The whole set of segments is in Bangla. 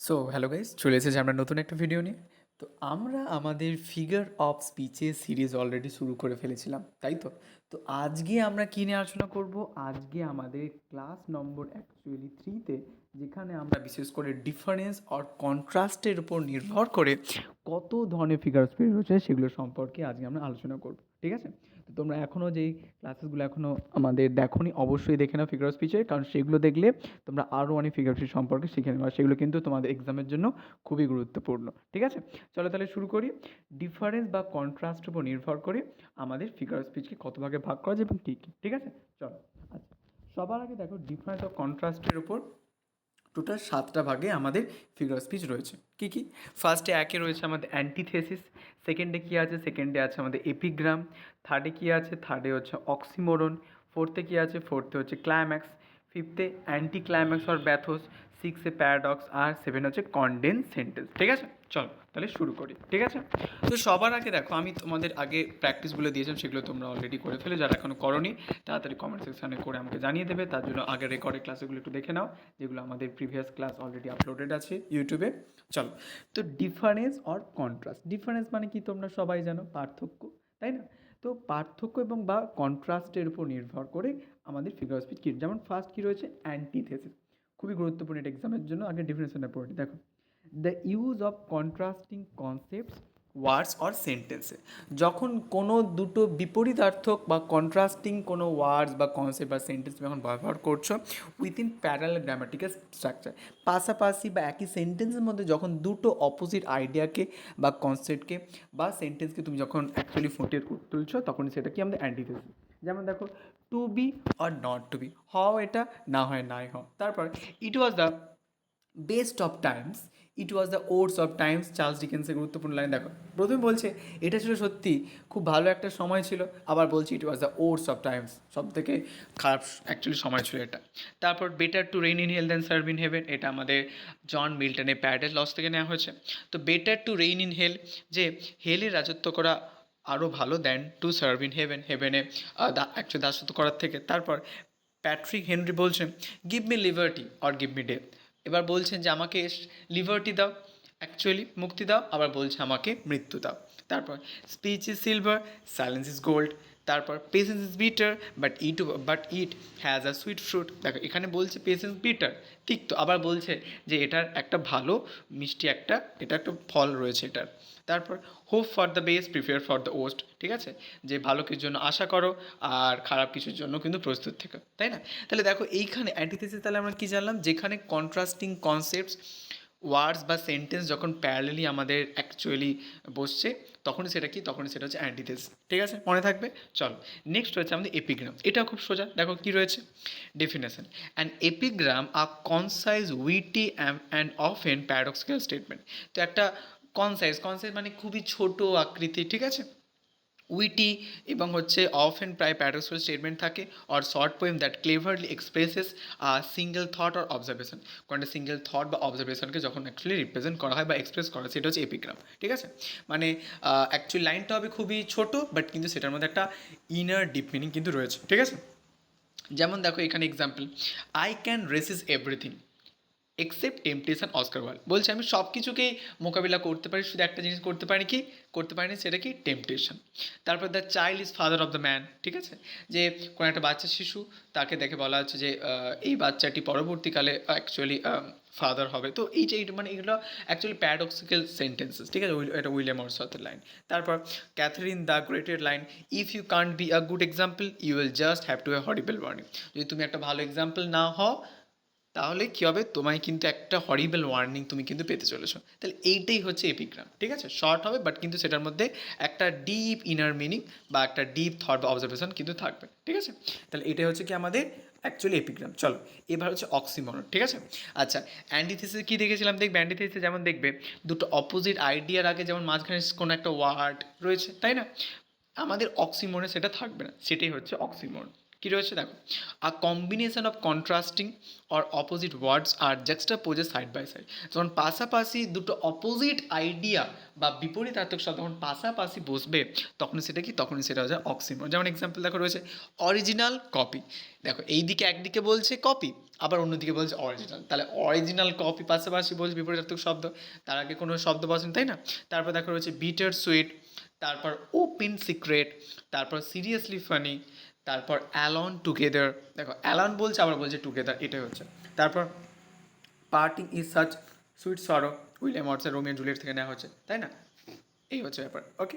সো হ্যালো গাইস, চলে এসেছি আমরা নতুন একটা ভিডিও নিয়ে। তো আমরা আমাদের ফিগার অফ স্পিচের সিরিজ অলরেডি শুরু করে ফেলেছিলাম, তাই তো। তো আজকে আমরা কী নিয়ে আলোচনা করব? আজকে আমাদের ক্লাস নম্বর অ্যাকচুয়ালি 3-তে, যেখানে আমরা বিশেষ করে ডিফারেন্স আর কন্ট্রাস্টের উপর নির্ভর করে কত ধরনের ফিগার স্পিচ রয়েছে সেগুলো সম্পর্কে আজকে আমরা আলোচনা করব, ঠিক আছে। তো তোমরা এখনও যেই ক্লাসেসগুলো এখনও আমাদের দেখোনি, অবশ্যই দেখে নাও ফিগার স্পিচে, কারণ সেগুলো দেখলে তোমরা আরও অনেক ফিগার স্পিচ সম্পর্কে শিখে নেবে, আর সেগুলো কিন্তু তোমাদের এক্সামের জন্য খুবই গুরুত্বপূর্ণ, ঠিক আছে। চলো তাহলে শুরু করি। ডিফারেন্স বা কন্ট্রাস্টের উপর নির্ভর করে আমাদের ফিগার স্পিচকে কত ভাগে ভাগ করা যায় এবং কী কী, ঠিক আছে। চলো, আচ্ছা, সবার আগে দেখো ডিফারেন্স ও কন্ট্রাস্টের উপর টোটাল 7টা ভাগে আমাদের ফিগার স্পিচ রয়েছে। কী কী? ফার্স্টে একে রয়েছে আমাদের অ্যান্টিথেসিস, সেকেন্ডে কী আছে? সেকেন্ডে আছে আমাদের এপিগ্রাম, থার্ডে কী আছে? থার্ডে হচ্ছে অক্সিমোরন, ফোর্থে কী আছে? ফোর্থে হচ্ছে ক্লাইম্যাক্স, ফিফথে অ্যান্টি ক্লাইম্যাক্স অর ব্যাথোস, সিক্সে প্যারাডক্স, আর সেভেন হচ্ছে কনডেন্স সেন্টেন্স, ঠিক আছে। চলো তাহলে শুরু করি, ঠিক আছে। তো সবার আগে দেখো, আমি তোমাদের আগে প্র্যাকটিসগুলো দিয়েছিলাম, সেগুলো তোমরা অলরেডি করে ফেলে, যারা এখনও করনি তাড়াতাড়ি কমেন্ট সেকশানে করে আমাকে জানিয়ে দেবে। তার জন্য আগে রেকর্ডের ক্লাসগুলো একটু দেখে নাও, যেগুলো আমাদের প্রিভিয়াস ক্লাস অলরেডি আপলোডেড আছে ইউটিউবে। চলো, তো ডিফারেন্স অর কন্ট্রাস্ট। ডিফারেন্স মানে কি তোমরা সবাই জানো, পার্থক্য, তাই না। তো পার্থক্য এবং বা কন্ট্রাস্টের উপর নির্ভর করে আমাদের ফিগার স্পিচ কী। যেমন ফার্স্ট কী রয়েছে? অ্যান্টিথেসিস, খুবই গুরুত্বপূর্ণ এটা এক্সামের জন্য। আগে ডিফারেন্সটা পড়ে দেখো, the use of contrasting concepts words or সেন্টেন্সে। যখন কোনো দুটো বিপরীতার্থক বা কন্ট্রাস্টিং কোনো ওয়ার্ডস বা কনসেপ্ট বা সেন্টেন্স যখন ব্যবহার করছো উইথিন প্যারালাল গ্রামাটিক্যাল স্ট্রাকচার, পাশাপাশি বা একই সেন্টেন্সের মধ্যে যখন দুটো অপোজিট আইডিয়াকে বা কনসেপ্টকে বা সেন্টেন্সকে তুমি যখন অ্যাকচুয়ালি ফুটিয়ে তুলছো, তখন সেটা কি আমাদের অ্যান্টিথেসিস। যেমন দেখো, to be or not to be, হও এটা, না হয় নাই হও। তারপর it was the best of times, it was the worst of times, Charles ডিকেন্সের গুরুত্বপূর্ণ লাইন দেখো। প্রথমে বলছে এটা ছিল সত্যি খুব ভালো একটা সময় ছিল, আবার বলছি it was the worst of times, সব থেকে খারাপ অ্যাকচুয়ালি সময় ছিল এটা। তারপর better to reign in hell than serve in heaven, এটা আমাদের জন মিল্টনের প্যারাডাইস লস থেকে নেওয়া হয়েছে। তো better to reign in hell, যে হেলে রাজত্ব করা আরও ভালো than to serve in heaven, হেভেনে অ্যাকচুয়ালি দাসত্ব করার থেকে। তারপর প্যাট্রিক হেনরি বলছেন give me liberty or give me death, এবার বলছেন যে আমাকে লিবার্টি দাও, অ্যাকচুয়ালি মুক্তি দাও, আবার বলছে আমাকে মৃত্যু দাও। তারপর speech is silver, silence is gold. তারপর patience is bitter but it has a sweet fruit. দেখো এখানে বলছে পেশেন্স বিটার, ঠিক তো, আবার বলছে যে এটার একটা ভালো মিষ্টি এটা একটা ফল রয়েছে এটার। তারপর hope for the best, prepare for the worst, ঠিক আছে, যে ভালো কিছুর জন্য আশা করো আর খারাপ কিছুর জন্য কিন্তু প্রস্তুত থেকো, তাই না। তাহলে দেখো এইখানে অ্যান্টিথেসিস, তাহলে আমরা কী জানলাম? যেখানে কন্ট্রাস্টিং কনসেপ্টস ওয়ার্ডস বা সেন্টেন্স যখন প্যারালালি আমাদের অ্যাকচুয়ালি বসছে, তখনই সেটা কি, তখনই সেটা হচ্ছে অ্যান্টিথেসিস, ঠিক আছে, মনে থাকবে। চলো, নেক্সট হচ্ছে আমাদের এপিগ্রাম। এটা খুব সোজা, দেখো কী রয়েছে definition. An epigram are concise witty and often paradoxical statement. তো একটা কনসাইজ মানে খুবই ছোট আকৃতি, ঠিক আছে, উইটি এবং হচ্ছে অফ অ্যান্ড প্রায় প্যারাডক্সিক্যাল স্টেটমেন্ট থাকে, or short poem that Cleverly expresses single thought or observation. কোনো একটা সিঙ্গেল থট বা অবজারভেশনকে যখন অ্যাকচুয়ালি রিপ্রেজেন্ট করা হয় বা এক্সপ্রেস করা হয়, সেটা হচ্ছে এপিগ্রাম, ঠিক আছে। মানে অ্যাকচুয়ালি লাইনটা হবে খুবই ছোট, বাট কিন্তু সেটার মধ্যে একটা ইনার ডিপ মিনিং কিন্তু রয়েছে, ঠিক আছে। যেমন দেখো এখানে example, I can resist everything except temptation Oscar Wilde, বলছে আমি সব কিছুকেই মোকাবিলা করতে পারি, শুধু একটা জিনিস করতে পারিনি, সেটা কি? টেম্পটেশন। তারপর the child is father of the man, ঠিক আছে, যে কোনো একটা বাচ্চা শিশু, তাকে দেখে বলা হচ্ছে যে এই বাচ্চাটি পরবর্তীকালে অ্যাকচুয়ালি ফাদার হবে। তো এই যে মানে এগুলো অ্যাকচুয়ালি প্যারাডক্সিক্যাল সেন্টেন্সেস, ঠিক আছে, এটা উইলিয়াম ওয়ার্ডসওয়ার্থের লাইন। তারপর ক্যাথরিন দ্য গ্রেটের line, if you can't be a good example you will just have to a horrible warning. যদি তুমি একটা ভালো এক্সাম্পল না হও, তাহলে কী হবে? তোমায় কিন্তু একটা হরিবল ওয়ার্নিং তুমি কিন্তু পেতে চলেছো। তাহলে এইটাই হচ্ছে এপিগ্রাম, ঠিক আছে, শর্ট হবে, বাট কিন্তু সেটার মধ্যে একটা ডিপ ইনার মিনিং বা একটা ডিপ থট বা অবজারভেশন কিন্তু থাকবে, ঠিক আছে। তাহলে এটাই হচ্ছে কি আমাদের অ্যাকচুয়ালি এপিগ্রাম। চলো, এবার হচ্ছে অক্সিমরন, ঠিক আছে। আচ্ছা, অ্যান্টিথেসিস কী দেখেছিলাম? দেখবে অ্যান্টিথেসিস যেমন দেখবে দুটো অপোজিট আইডিয়ার আগে যেমন মাঝখানে কোনো একটা ওয়ার্ড রয়েছে, তাই না, আমাদের অক্সিমরনে সেটা থাকবে না, সেটাই হচ্ছে অক্সিমরন। কী রয়েছে দেখো, a combination of contrasting or opposite words আর জাক্সটাপোজেড সাইড বাই সাইড। যখন পাশাপাশি দুটো অপোজিট আইডিয়া বা বিপরীতার্থক শব্দ যখন পাশাপাশি বসবে, তখন সেটা কি, তখনই সেটা হচ্ছে অক্সিমরন। যেমন এক্সাম্পল দেখো রয়েছে অরিজিনাল কপি, দেখো এই দিকে একদিকে বলছে কপি, আবার অন্যদিকে বলছে অরিজিনাল, তাহলে অরিজিনাল কপি পাশাপাশি বলছে বিপরীতার্থক শব্দ, তার আগে কোনো শব্দ বসেন, তাই না? তারপর দেখো রয়েছে বিটার সুইট, তারপর ওপেন সিক্রেট, তারপর সিরিয়াসলি ফানি, তারপর অ্যালন টুগেদার, দেখো অ্যালন বলছে আবার বলছে টুগেদার, এটাই হচ্ছে। তারপর পার্টিং ইজ সাচ সুইট সরো, উইলিয়াম ওয়াটসন রোমিও জুলিয়েট থেকে নেওয়া হচ্ছে, তাই না? এই হচ্ছে ব্যাপার, ওকে।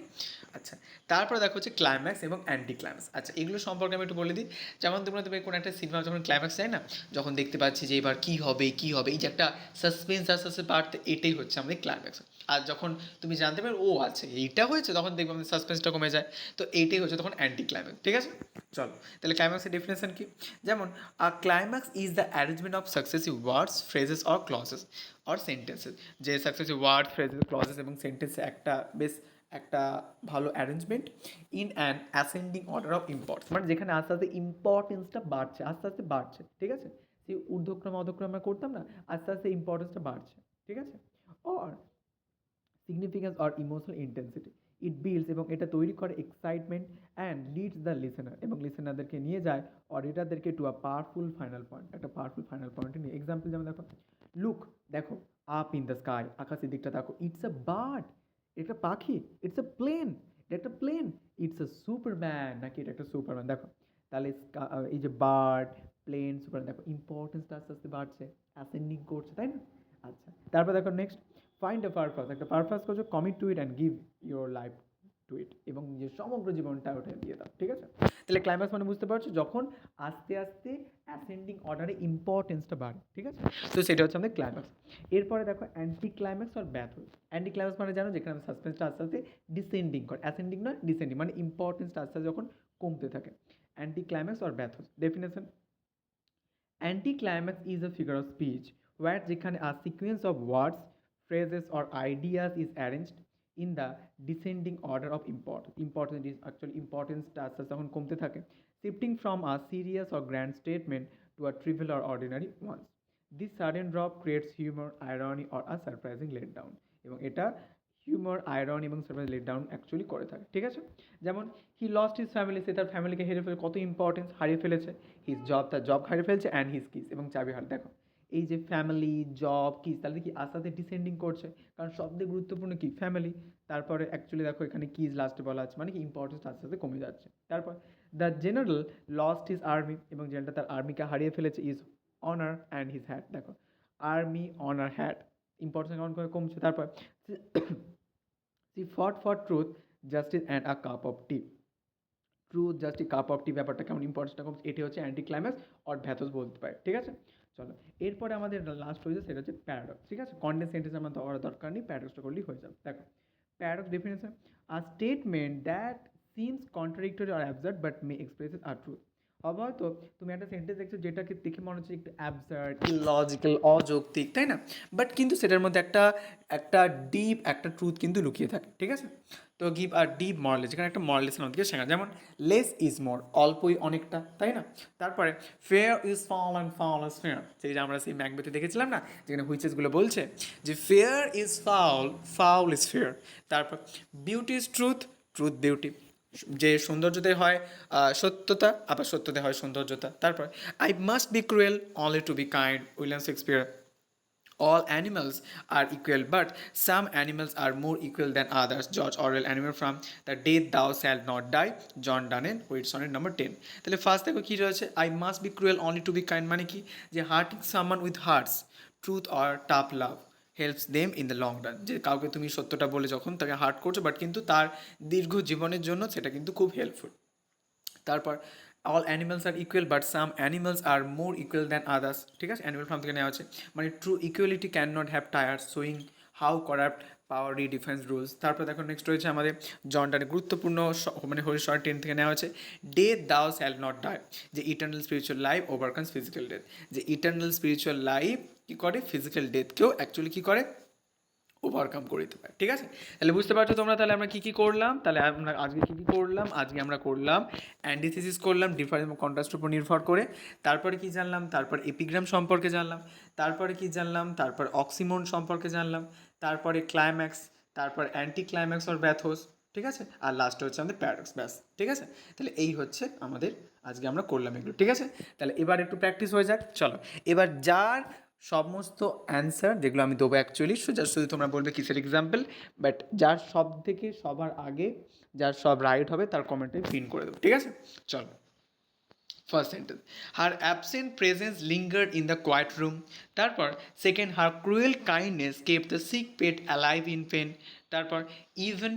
আচ্ছা, তারপরে দেখো হচ্ছে ক্লাইম্যাক্স এবং অ্যান্টি ক্লাইম্যাক্স। আচ্ছা, এগুলো সম্পর্কে আমি একটু বলে দিই। যেমন তুমি কোনো একটা সিনেমা যখন ক্লাইম্যাক্স যায় না, যখন দেখতে পাচ্ছি যে এবার কী হবে কী হবে, এই যে একটা সাসপেন্স আস্তে আস্তে বাড়তে, এটাই হচ্ছে আমাদের ক্লাইম্যাক্স। আর যখন তুমি জানতে পারো ও আছে এইটা হয়েছে, তখন দেখবে আমাদের সাসপেন্সটা কমে যায়, তো এইটাই হচ্ছে তখন অ্যান্টি ক্লাইম্যাক্স, ঠিক আছে? চলো, তাহলে ক্লাইম্যাক্সের ডেফিনেশন কি? যেমন a climax is the arrangement of successive words, phrases or clauses or sentences, যে সাকসেসিভ ওয়ার্ড, ফ্রেজেস, ক্লজেস এবং সেন্টেন্সে একটা বেশ একটা ভালো arrangement in an ascending order of importance, মানে যেখানে আস্তে আস্তে ইম্পর্টেন্সটা বাড়ছে, আস্তে আস্তে বাড়ছে, ঠিক আছে? সেই ঊর্ধ্বক্রম অধক্রম আমরা করতাম না, আস্তে আস্তে ইম্পর্টেন্সটা বাড়ছে, ঠিক আছে? Or significance or emotional intensity, it builds, এবং এটা তৈরি করে excitement and leads the listener, এবং লিসেনারদেরকে নিয়ে যায় অডিটারদেরকে to a powerful final point, একটা পাওয়ারফুল ফাইনাল পয়েন্টে নিয়ে। এক্সাম্পল যেমন দেখো, লুক, দেখো, আপ ইন দ্য স্কাই, আকাশের দিকটা দেখো, ইটস আ বার্ড, এটা পাখি, ইটস আ প্লেন, এটা একটা প্লেন, ইটস আ সুপারম্যান, নাকি এটা একটা সুপারম্যান, দেখো। তাহলে এই যে বার্ড, প্লেন, সুপারম্যান, দেখো ইম্পর্টেন্সটা আস্তে আস্তে বাড়ছে, অ্যাসেন্ডিং করছে, তাই না? আচ্ছা, তারপর দেখো নেক্সট, ফাইন্ড আ পারপাস, একটা পারপাস করছো, commit to it and give your life to it, এবং নিজের সমগ্র জীবনটা ওটা দিয়ে দাও, ঠিক আছে? তাহলে ক্লাইম্যাক্স মানে বুঝতে পারছো, যখন আস্তে আস্তে অ্যাসেন্ডিং অর্ডারে ইম্পর্টেন্সটা বাড়ে, ঠিক আছে? তো সেটা হচ্ছে আমাদের ক্লাইম্যাক্স। এরপরে দেখো অ্যান্টি ক্লাইম্যাক্স আর ব্যাথল। অ্যান্টি ক্লাইম্যাক্স মানে জানো, যেখানে সাসপেন্সটা আস্তে আস্তে ডিসেন্ডিং করে, অ্যাসেন্ডিং নয় ডিসেন্ডিং, মানে ইম্পর্টেন্সটা আস্তে আস্তে যখন কমতে থাকে। অ্যান্টি ক্লাইম্যাক্স আর bathos definition, anticlimax is a figure of speech where যেখানে a sequence of words, phrases or ideas is arranged in the descending order of importance. Importance is actually importance আস্তে আস্তে যখন কমতে থাকে, shifting from a serious or grand statement to a trivial or ordinary one. This sudden drop creates humor, irony or a surprising letdown. এবং এটা হিউমার, আয়রন এবং সারপ্রাইজ লেট ডাউন অ্যাকচুয়ালি করে থাকে, ঠিক আছে? যেমন হি লস্ট হিজ ফ্যামিলি, সে তার ফ্যামিলিকে হেরে ফেলে, কত ইম্পর্টেন্স হারিয়ে ফেলেছে। হিজ জব, তার জব হারিয়ে ফেলছে, অ্যান্ড হিজ কিস, এবং চাবি হার, দেখো এই যে ফ্যামিলি, জব, কিস, তাহলে কি আস্তে আস্তে ডিসেন্ডিং করছে, কারণ সবথেকে গুরুত্বপূর্ণ কি ফ্যামিলি, তারপরে অ্যাকচুয়ালি দেখো এখানে কিজ লাস্টে বলা আছে, মানে কি ইম্পর্টেন্স আস্তে আস্তে কমে যাচ্ছে। তারপর the general lost his army, এবং জেনারেলটা তার আর্মিকে হারিয়ে ফেলেছে, is honour and his hat, দেখো আর্মি, অনার, হ্যাট, ইম্পর্টেন্স কেমন করে কমছে। তারপর she fought for truth, justice and a cup of tea. Truth, just cup of tea, ব্যাপারটা কেমন ইম্পর্টেন্সটা কম, এটি হচ্ছে অ্যান্টি ক্লাইম্যাক্স অর ভ্যাথোস বলতে পারে, ঠিক আছে? চলো, এরপরে আমাদের লাস্ট রয়েছে, সেটা হচ্ছে প্যারাডক্স, ঠিক আছে? কন্ডেন্স সেন্টেন্স আমার করার দরকার নেই, প্যারাডক্সটা করলেই হয়ে যাবে। দেখো paradox definition, a statement that seems contradictory or absurd but may expresses a truth. হবে হয়তো তুমি একটা সেন্টেন্স দেখছো যেটাকে দেখে মনে হচ্ছে একটু অ্যাবসার্ড, ইললজিক্যাল, অযৌক্তিক, তাই না? বাট কিন্তু সেটার মধ্যে একটা একটা ডিপ একটা ট্রুথ কিন্তু লুকিয়ে থাকে, ঠিক আছে? তো গিভ আর ডিপ মরালেস, যেখানে একটা মরালেসন আমাদেরকে শেখা, যেমন লেস ইজ মোর, অল্পই অনেকটা, তাই না? তারপরে fair is foul and foul is fair, সেই যে আমরা সেই ম্যাকবেথে দেখেছিলাম না, যেখানে হুইচেসগুলো বলছে যে fair is foul, foul is fair. তারপর beauty is truth, truth beauty, যে সৌন্দর্যতে হয় সত্যতা, আবার সত্যতে হয় সৌন্দর্যতা। তারপর I must be cruel only to be kind, William Shakespeare. All animals are equal, but some animals are more equal than others. George Orwell, Animal from the Day Thou Shalt Not Die, John Donne, Whitson, number 10. তাহলে ফার্স্ট দেখো কী রয়েছে, I must be cruel only to be kind, মানে কি যে hurting someone with hearts, truth or tough love helps them in the long run, যে কাউকে তুমি সত্যটা বলে যখন তাকে হার্ট করছো, বাট কিন্তু তার দীর্ঘ জীবনের জন্য সেটা কিন্তু খুব হেল্পফুল। তারপর all animals are equal but some animals are more equal than others, ঠিক আছে? অ্যানিমাল ফার্ম থেকে নেওয়া আছে, মানে true equality can not have tier, showing how corrupt power redefines rules. তারপর দেখো নেক্সট রয়েছে আমাদের জন ডানের গুরুত্বপূর্ণ, মানে হরিশর 10 থেকে নেওয়া আছে, ডে দাও শ্যাল নট ডাই, যে eternal spiritual life ওভারকামস physical death, যে ইটার্নাল স্পিরিচুয়াল লাইফ কী করে, ফিজিক্যাল ডেথকেও অ্যাকচুয়ালি কী করে, ওভারকাম করে দিতে পারে, ঠিক আছে? তাহলে বুঝতে পারছো তোমরা, তাহলে আমরা কী কী করলাম, তাহলে আমরা আজকে কী কী করলাম, আজকে আমরা করলাম অ্যান্টিথিসিস করলাম, ডিফারেন্স এবং কন্ট্রাস্টের উপর নির্ভর করে। তারপরে কী জানলাম, তারপর এপিগ্রাম সম্পর্কে জানলাম, তারপরে কী জানলাম, তারপর অক্সিমোন সম্পর্কে জানলাম, তারপরে ক্লাইম্যাক্স, তারপর অ্যান্টি ক্লাইম্যাক্স অর ব্যাথোস, ঠিক আছে, আর লাস্টে হচ্ছে আমাদের প্যারাডক্স, ব্যাস। ঠিক আছে, তাহলে এই হচ্ছে আমাদের আজকে আমরা করলাম এগুলো। ঠিক আছে, তাহলে এবার একটু প্র্যাকটিস হয়ে যাক। চলো, এবার যার সমস্ত অ্যান্সার যেগুলো আমি দেবো অ্যাকচুয়ালি জাস্ট শুধু তোমরা বলবে কিসের এক্সাম্পল, বাট যার সব থেকে সবার আগে যার সব রাইট হবে তার কমেন্টে পিন করে দেবো। ঠিক আছে, চলো। First sentence, her absent presence lingered in the quiet room. তারপর second, her cruel kindness kept the sick pet alive in pain. তারপর ইভেন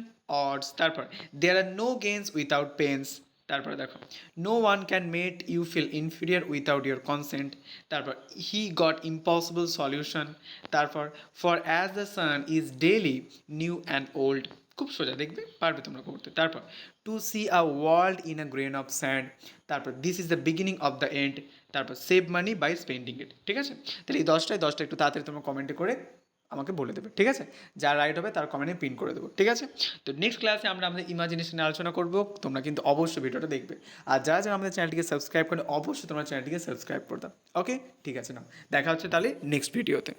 অডস। তারপর there are no gains without pains. তারপর দেখো, no one can made you feel inferior without your consent. তারপর হি গট ইম্পসিবল সলিউশন। তারপর for as the sun is daily new and old. খুব সোজা, দেখবে পারবে তোমরা করতে। তারপর two see a world in a grain of sand. তারপর this is the beginning of the end. তারপর save money by spending it. ঠিক আছে, তাহলে এই 10টা একটু তাড়াতাড়ি তোমরা কমেন্টে করে আমাকে বলে দেবে। ঠিক আছে, যার রাইট হবে তার কমেন্টে পিন করে দেবো। ঠিক আছে, তো নেক্সট ক্লাসে আমরা আমাদের ইমাজিনেশন নিয়ে আলোচনা করবো। তোমরা কিন্তু অবশ্যই ভিডিওটা দেখবে, আর যারা যারা আমাদের চ্যানেলটিকে সাবস্ক্রাইব করে অবশ্যই তোমরা চ্যানেলটিকে সাবস্ক্রাইব করে দাও। ওকে, ঠিক আছে, না দেখা হচ্ছে তাহলে নেক্সট ভিডিওতে।